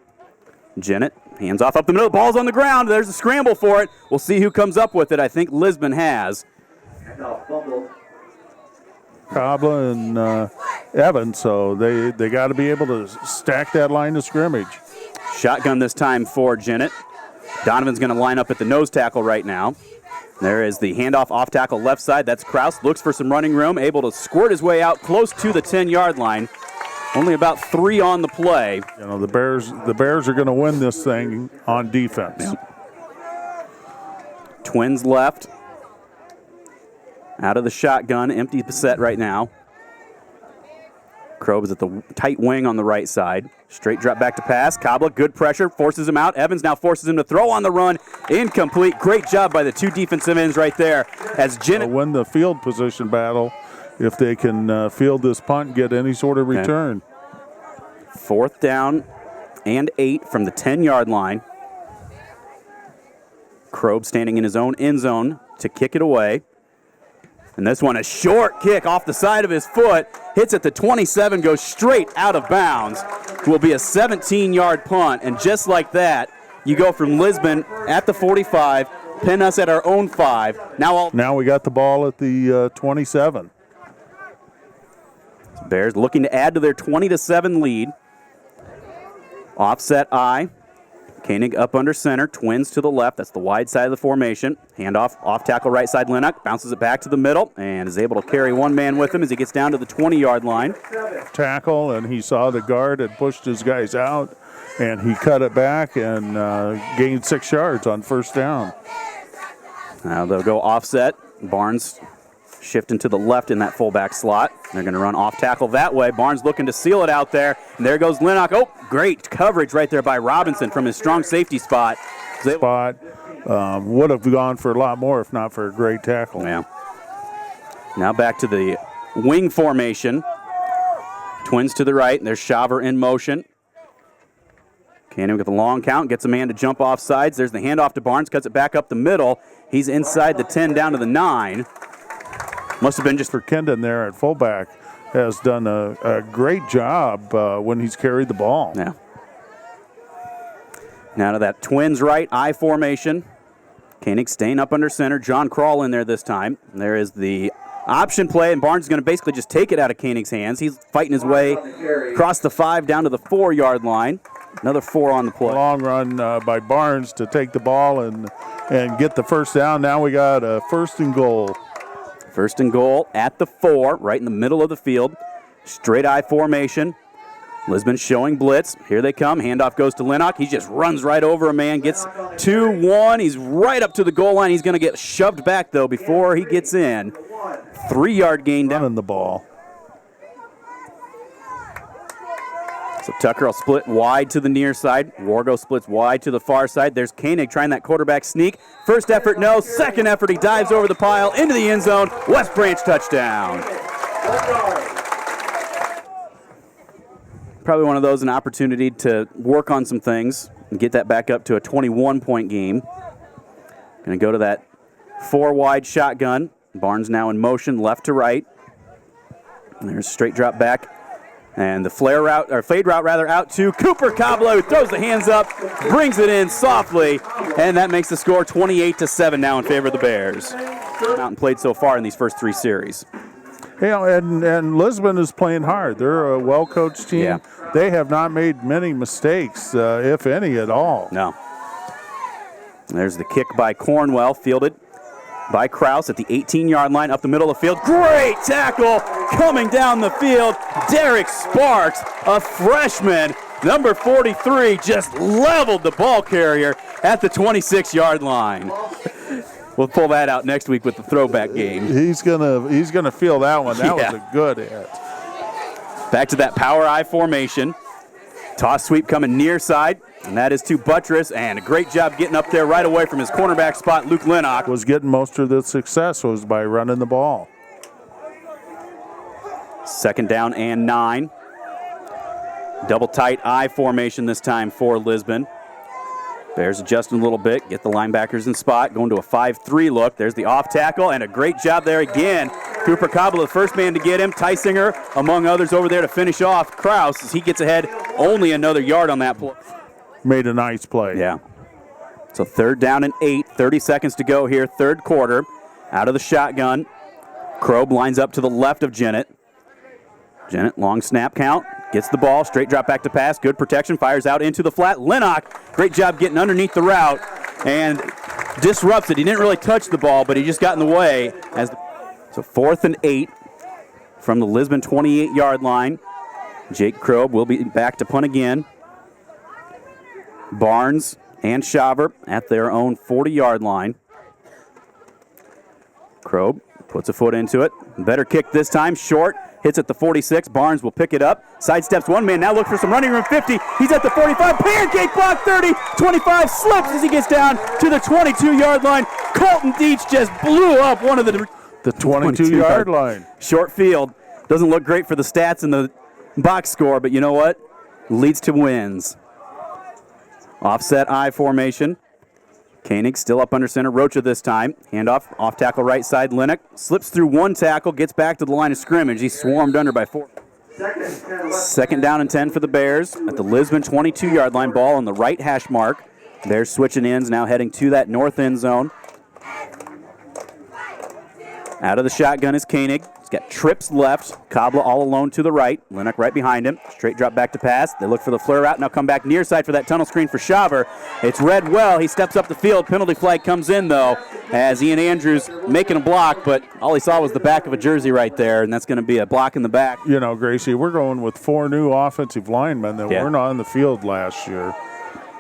Jennett, hands off up the middle. Ball's on the ground. There's a scramble for it. We'll see who comes up with it. I think Lisbon has. Cobbler and Evans, so they got to be able to stack that line of scrimmage. Shotgun this time for Jennett. Donovan's going to line up at the nose tackle right now. There is the handoff off tackle left side. That's Kraus. Looks for some running room. Able to squirt his way out close to the 10-yard line. Only about 3 on the play. The Bears are going to win this thing on defense. Yep. Twins left. Out of the shotgun, empty set right now. Krob is at the tight wing on the right side. Straight drop back to pass. Cobbler, good pressure, forces him out. Evans now forces him to throw on the run. Incomplete. Great job by the 2 defensive ends right there. As Jennett win the field position battle if they can field this punt and get any sort of return. 4th down and 8 from the 10-yard line. Krob standing in his own end zone to kick it away. And this one, a short kick off the side of his foot, hits at the 27, goes straight out of bounds. It will be a 17-yard punt, and just like that, you go from Lisbon at the 45, pin us at our own 5. Now we got the ball at the 27. Bears looking to add to their 20-7 lead. Offset I. Koenig up under center, Twins to the left. That's the wide side of the formation. Handoff, off tackle right side, Lennox bounces it back to the middle and is able to carry one man with him as he gets down to the 20-yard line. Tackle, and he saw the guard had pushed his guys out, and he cut it back and gained 6 yards on first down. Now they'll go offset. Barnes shifting to the left in that fullback slot. They're going to run off tackle that way. Barnes looking to seal it out there. And there goes Lennox. Oh, great coverage right there by Robinson from his strong safety spot. Would have gone for a lot more if not for a great tackle. Yeah. Now back to the wing formation. Twins to the right. There's Shaver in motion. Koenig with a long count. Gets a man to jump off sides. There's the handoff to Barnes. Cuts it back up the middle. He's inside the 10 down to the 9. Must have been just for Kindon there at fullback. Has done a great job when he's carried the ball. Yeah. Now to that Twins right I formation. Koenig staying up under center. John Kroll in there this time. There is the option play, and Barnes is going to basically just take it out of Koenig's hands. He's fighting his way across the 5 down to the 4-yard line. Another 4 on the play. Long run by Barnes to take the ball and get the first down. Now we got a 1st and goal. 1st and goal at the 4, right in the middle of the field. Straight I formation. Lisbon showing blitz. Here they come. Handoff goes to Lenock. He just runs right over a man. Gets 2-1. He's right up to the goal line. He's going to get shoved back, though, before he gets in. 3-yard gain down. Running the ball. So Tucker will split wide to the near side. Wargo splits wide to the far side. There's Koenig trying that quarterback sneak. First effort, no. Second effort, he dives over the pile into the end zone. West Branch touchdown. Probably one of those, an opportunity to work on some things and get that back up to a 21-point game. Going to go to that 4-wide shotgun. Barnes now in motion, left to right. And there's a straight drop back. And the fade route out to Cooper Cablo, who throws the hands up, brings it in softly, and that makes the score 28-7 now in favor of the Bears. Mountain played so far in these first 3 series. You know, and Lisbon is playing hard. They're a well-coached team. Yeah. They have not made many mistakes, if any at all. No. There's the kick by Cornwell, fielded by Kraus at the 18-yard line, up the middle of the field. Great tackle coming down the field. Derek Sparks, a freshman, number 43, just leveled the ball carrier at the 26-yard line. We'll pull that out next week with the throwback game. He's gonna feel that one. That was a good hit. Back to that power I formation. Toss sweep coming near side, and that is to Buttress, and a great job getting up there right away from his cornerback spot, Luke Lenock. Was getting most of the success was by running the ball. 2nd down and 9. Double tight I formation this time for Lisbon. Bears adjusting a little bit, get the linebackers in spot, going to a 5-3 look. There's the off tackle, and a great job there again. Cooper Cablo, the first man to get him. Tysinger, among others, over there to finish off Kraus as he gets ahead only another yard on that play. Made a nice play. Yeah. So 3rd down and 8, 30 seconds to go here, 3rd quarter. Out of the shotgun. Kroeb lines up to the left of Jennett. Jennett, long snap count. Gets the ball, straight drop back to pass, good protection, fires out into the flat. Lenock, great job getting underneath the route and disrupts it. He didn't really touch the ball, but he just got in the way. So 4th and 8 from the Lisbon 28-yard line. Jake Kroeb will be back to punt again. Barnes and Shaver at their own 40-yard line. Kroeb puts a foot into it. Better kick this time, short. Hits at the 46. Barnes will pick it up. Sidesteps one man. Now look for some running room. 50. He's at the 45. Pancake block 30. 25. Slips as he gets down to the 22-yard line. Colton Deach just blew up one of the 22-yard line. Short field. Doesn't look great for the stats in the box score, but you know what? Leads to wins. Offset I formation. Koenig still up under center. Rocha this time. Handoff, off tackle right side. Lenock slips through one tackle, gets back to the line of scrimmage. He's swarmed under by 4. 2nd down and 10 for the Bears at the Lisbon 22-yard line. Ball on the right hash mark. Bears switching ends, now heading to that north end zone. Out of the shotgun is Koenig. He's got trips left. Cabla all alone to the right. Lenock right behind him. Straight drop back to pass. They look for the flare route. Now come back near side for that tunnel screen for Shaver. It's read well. He steps up the field. Penalty flag comes in, though, as Ian Andrews making a block, but all he saw was the back of a jersey right there, and that's going to be a block in the back. You know, Gracie, we're going with 4 new offensive linemen that weren't on the field last year.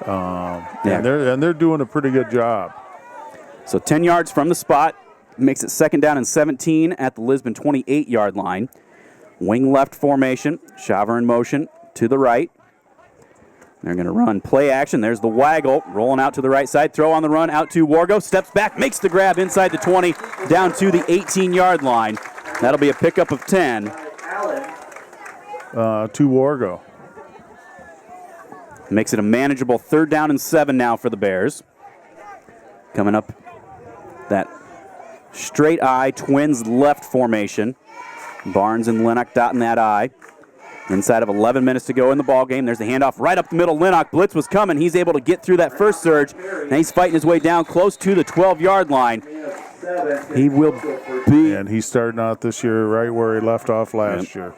And they're doing a pretty good job. So 10 yards from the spot. Makes it 2nd down and 17 at the Lisbon 28-yard line. Wing left formation. Shaver in motion to the right. They're going to run play action. There's the waggle. Rolling out to the right side. Throw on the run out to Wargo. Steps back. Makes the grab inside the 20. Down to the 18-yard line. That'll be a pickup of 10. To Wargo. Makes it a manageable 3rd down and 7 now for the Bears. Coming up that straight I, twins left formation. Barnes and Lenock dotting that I. Inside of 11 minutes to go in the ball game. There's the handoff right up the middle. Lenock, blitz was coming. He's able to get through that first surge. Now he's fighting his way down close to the 12-yard line. He will be. And he's starting out this year right where he left off last year.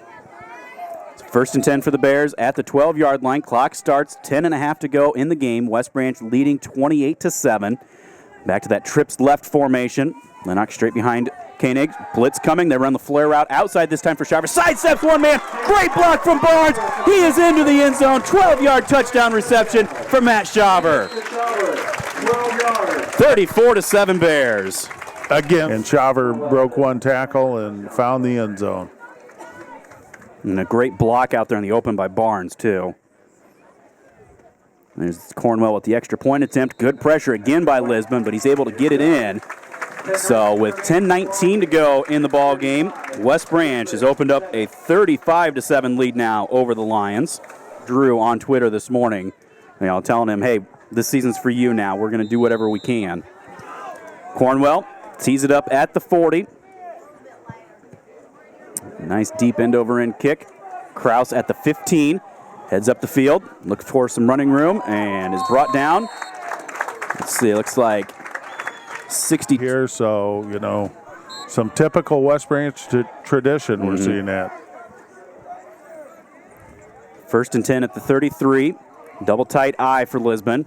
1st and 10 for the Bears at the 12-yard line. Clock starts, 10.5 to go in the game. West Branch leading 28-7. Back to that trips left formation. Lenock straight behind Koenig, blitz coming. They run the flare route outside this time for Shiver. Sidesteps one man. Great block from Barnes. He is into the end zone. 12-yard touchdown reception for Matt Shiver. 34-7 Bears. Again. And Shiver broke one tackle and found the end zone. And a great block out there in the open by Barnes, too. There's Cornwell with the extra point attempt. Good pressure again by Lisbon, but he's able to get it in. So with 10:19 to go in the ball game, West Branch has opened up a 35-7 lead now over the Lions. Drew on Twitter this morning, telling him, hey, this season's for you now. We're going to do whatever we can. Cornwell tees it up at the 40. Nice deep end-over-end kick. Kraus at the 15. Heads up the field, looks for some running room, and is brought down. Let's see, it looks like 60 here, so, some typical West Branch tradition we're seeing that. 1st and 10 at the 33. Double tight eye for Lisbon.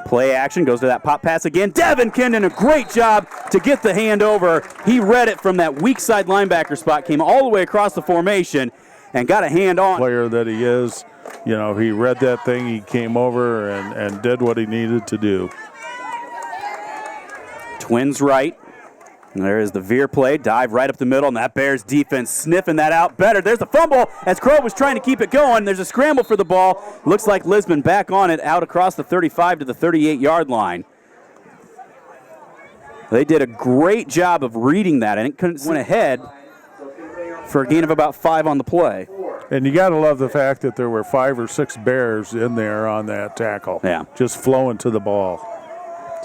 Play action, goes to that pop pass again. Devin Kindon, a great job to get the hand over. He read it from that weak side linebacker spot, came all the way across the formation, and got a hand on. Player that he is, he read that thing, he came over and did what he needed to do. Twins right. And there is the veer play, dive right up the middle, and that Bears defense sniffing that out better. There's the fumble as Crow was trying to keep it going. There's a scramble for the ball. Looks like Lisbon back on it out across the 35 to the 38-yard line. They did a great job of reading that, and it went ahead for a gain of about 5 on the play. And you got to love the fact that there were 5 or 6 Bears in there on that tackle. Yeah. Just flowing to the ball.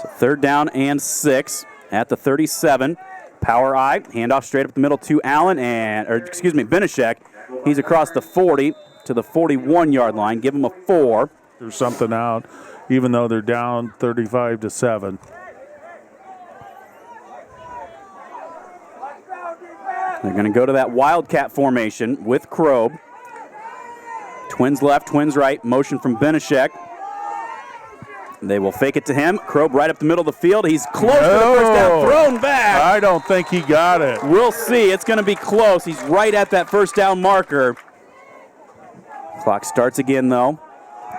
So 3rd down and 6 at the 37. Power eye, handoff straight up the middle to Allen, Benishek. He's across the 40 to the 41-yard line. Give him a 4. There's something out, even though they're down 35-7. They're going to go to that Wildcat formation with Krob. Twins left, twins right. Motion from Benishek. They will fake it to him. Krob right up the middle of the field. He's close to the first down. Thrown back. I don't think he got it. We'll see. It's going to be close. He's right at that first down marker. Clock starts again, though.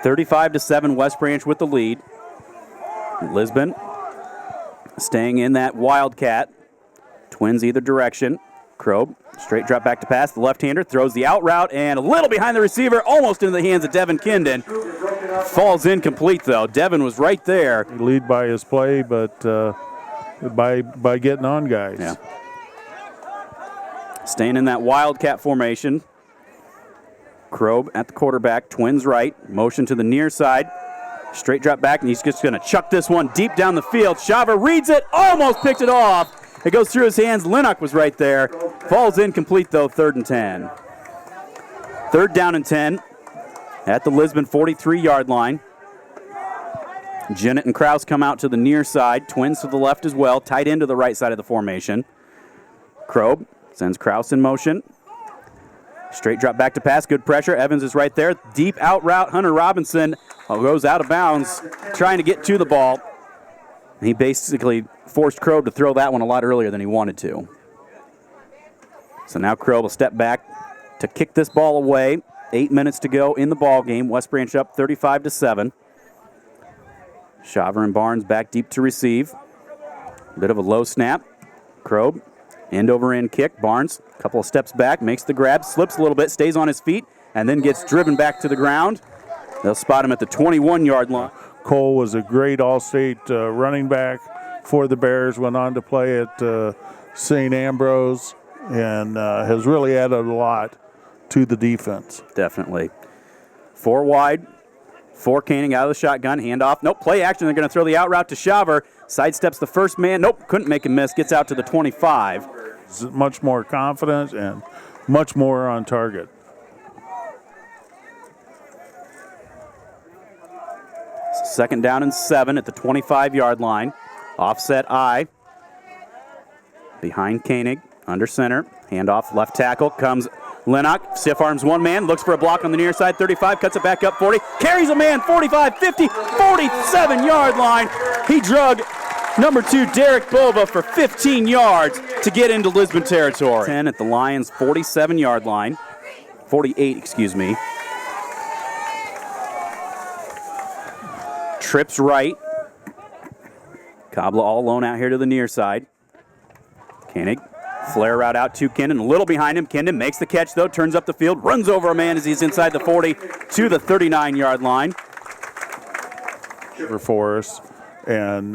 35-7, West Branch with the lead. Lisbon staying in that Wildcat. Twins either direction. Krob, straight drop back to pass. The left-hander throws the out route and a little behind the receiver, almost into the hands of Devin Kindon. Falls incomplete, though. Devin was right there. Lead by his play, but by getting on guys. Yeah. Staying in that Wildcat formation. Krob at the quarterback, twins right. Motion to the near side. Straight drop back, and he's just going to chuck this one deep down the field. Shaver reads it, almost picked it off. It goes through his hands. Linnock was right there. Falls incomplete, though, 3rd and 10. 3rd down and 10 at the Lisbon 43-yard line. Jennett and Kraus come out to the near side. Twins to the left as well. Tight end to the right side of the formation. Krob sends Kraus in motion. Straight drop back to pass. Good pressure. Evans is right there. Deep out route. Hunter Robinson goes out of bounds trying to get to the ball. He basically forced Krob to throw that one a lot earlier than he wanted to. So now Krob will step back to kick this ball away. 8 minutes to go in the ball game. West Branch up 35-7. Shaver and Barnes back deep to receive. Bit of a low snap. Krob, end over end kick. Barnes, a couple of steps back, makes the grab, slips a little bit, stays on his feet, and then gets driven back to the ground. They'll spot him at the 21-yard line. Cole was a great All-State running back for the Bears, went on to play at St. Ambrose, and has really added a lot to the defense. Definitely. 4 wide, 4 Koenig out of the shotgun, handoff. Nope, play action. They're going to throw the out route to Shaver. Sidesteps the first man. Nope, couldn't make him miss. Gets out to the 25. Much more confident and much more on target. Second down and 7 at the 25-yard line. Offset I. Behind Koenig, under center. Handoff, left tackle. Comes Linnock, stiff arms one man, looks for a block on the near side, 35, cuts it back up 40, carries a man, 45, 50, 47-yard line. He drug Number 2, Derek Bova for 15 yards to get into Lisbon territory. 10 at the Lions' 47-yard line. 48, excuse me. Trips right. Kabla all alone out here to the near side. Koenig, flare route out to Kindon, a little behind him. Kindon makes the catch, though, turns up the field, runs over a man as he's inside the 40 to the 39-yard line. For us, and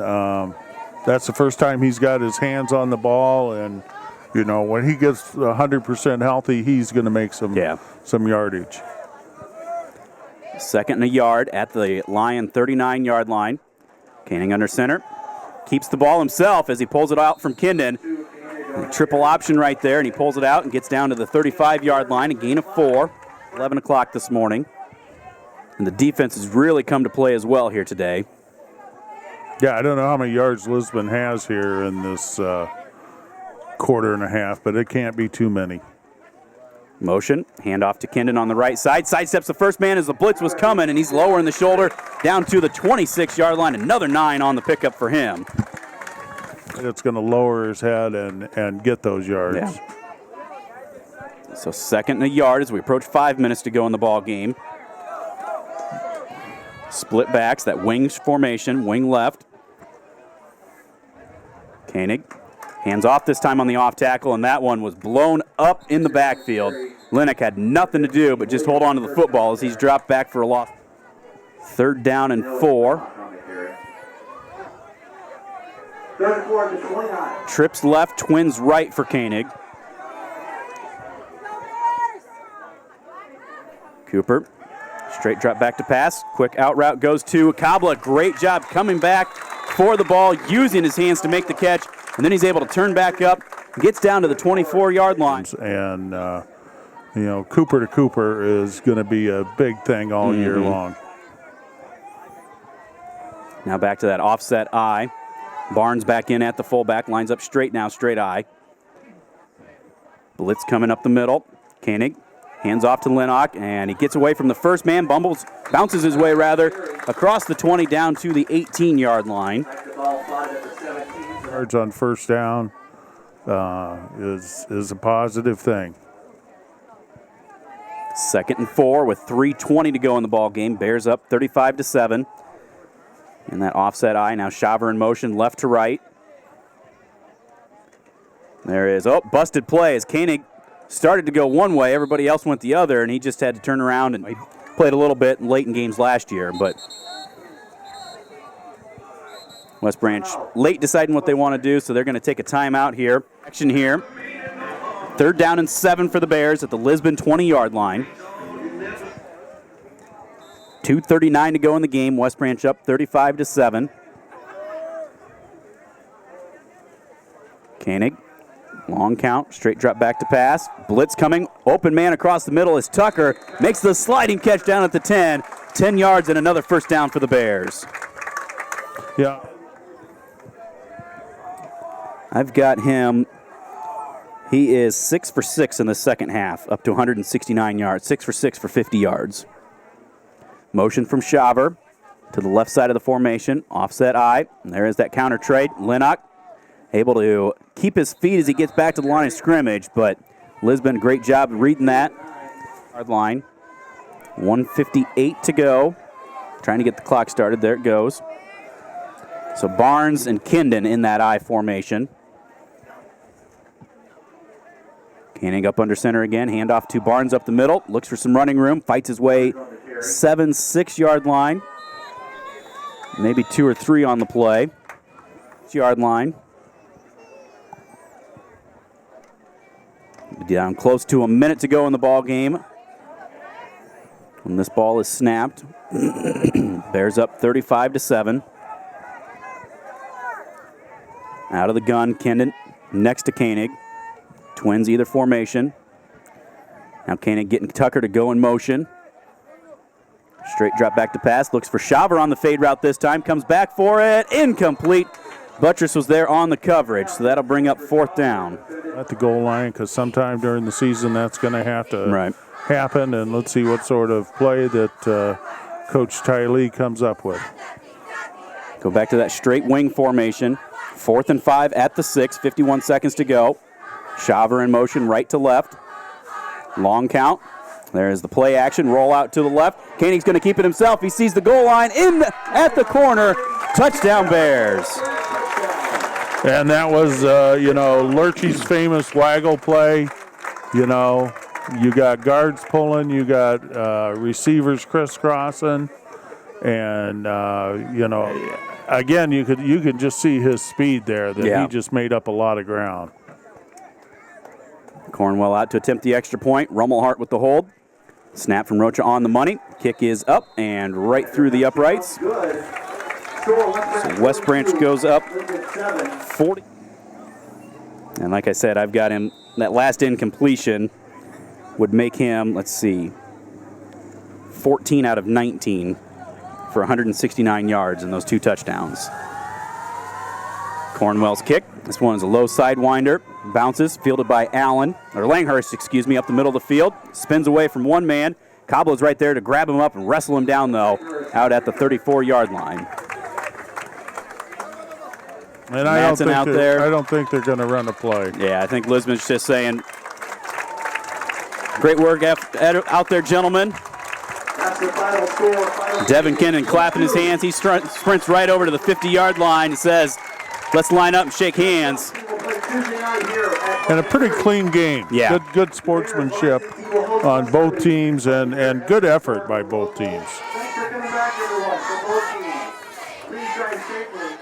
that's the first time he's got his hands on the ball, and you know, when he gets 100% healthy, he's going to make some yardage. Second and a yard at the Lion 39-yard line. Koenig under center. Keeps the ball himself as he pulls it out from Kindon. Triple option right there, and he pulls it out and gets down to the 35-yard line, a gain of 4. 11 o'clock this morning. And the defense has really come to play as well here today. Yeah, I don't know how many yards Lisbon has here in this quarter and a half, but it can't be too many. Motion, handoff to Kindon on the right side. Sidesteps the first man as the blitz was coming, and he's lowering the shoulder down to the 26-yard line. Another 9 on the pickup for him. It's going to lower his head and get those yards. Yeah. So second and a yard as we approach 5 minutes to go in the ball game. Split backs, that wing formation, wing left. Koenig hands off this time on the off tackle, and that one was blown up in the backfield. Linnick had nothing to do but just hold on to the football as he's dropped back for a loss. 3rd down and 4. Trips left, twins right for Koenig. Cooper, straight drop back to pass. Quick out route goes to Kabla. Great job coming back for the ball, using his hands to make the catch. And then he's able to turn back up, gets down to the 24-yard line. And, you know, Cooper to Cooper is going to be a big thing all year long. Now back to that offset I. Barnes back in at the fullback, lines up straight now, straight I. Blitz coming up the middle. Koenig hands off to Linnock, and he gets away from the first man, bounces his way across the 20 down to the 18-yard line. Yards on first down is a positive thing. 2nd and 4 with 3:20 to go in the ball game. Bears up 35-7. And that offset I, now Shaver in motion, left to right. There is, busted play as Koenig started to go one way, everybody else went the other, and he just had to turn around, and he played a little bit late in games last year, but West Branch late deciding what they want to do, so they're going to take a timeout here. Action here. 3rd down and 7 for the Bears at the Lisbon 20-yard line. 2:39 to go in the game. West Branch up 35-7. Koenig, long count, straight drop back to pass. Blitz coming, open man across the middle is Tucker. Makes the sliding catch down at the 10. 10 yards and another first down for the Bears. Yeah. I've got him. He is 6 for 6 in the second half, up to 169 yards. 6 for 6 for 50 yards. Motion from Shaver to the left side of the formation. Offset I. And there is that counter trade. Linnock able to keep his feet as he gets back to the line of scrimmage, but Lisbon, great job reading that. Hard line. 1:58 to go. Trying to get the clock started. There it goes. So Barnes and Kindon in that I formation. Koenig up under center again. Handoff to Barnes up the middle. Looks for some running room. Fights his way 6-yard line. Maybe 2 or 3 on the play. 6-yard line. Down close to a minute to go in the ball game. When this ball is snapped, Bears up 35-7. Out of the gun, Kindon next to Koenig. Twins either formation. Now Koenig getting Tucker to go in motion. Straight drop back to pass. Looks for Shaver on the fade route this time. Comes back for it. Incomplete. Buttress was there on the coverage, so that'll bring up 4th down. At the goal line, because sometime during the season that's going to have to happen, and let's see what sort of play that Coach Ty Lee comes up with. Go back to that straight wing formation. 4th and 5 at the 6, 51 seconds to go. Shaver in motion right to left. Long count. There's the play action, roll out to the left. Koenig's going to keep it himself. He sees the goal line at the corner. Touchdown Bears. And that was, Lurchie's famous waggle play. You got guards pulling, you got receivers crisscrossing, and again, you could just see his speed there. That he just made up a lot of ground. Cornwell out to attempt the extra point. Rummelhart with the hold. Snap from Rocha on the money. Kick is up and right through the uprights. So West Branch goes up 40. And like I said, I've got him, that last incompletion would make him, 14 out of 19 for 169 yards in those 2 touchdowns. Cornwell's kick. This one's a low sidewinder. Bounces, fielded by Langhurst, up the middle of the field. Spins away from one man. Cobble's right there to grab him up and wrestle him down, though, out at the 34-yard line. And I don't think they're going to run a play. Yeah, I think Lisbon's just saying, great work out there, gentlemen. Devin Kennan clapping his hands. He sprints right over to the 50-yard line and says, let's line up and shake hands. And a pretty clean game. Yeah. Good sportsmanship on both teams and good effort by both teams. Thanks for coming back, everyone, for both teams. Please drive safely.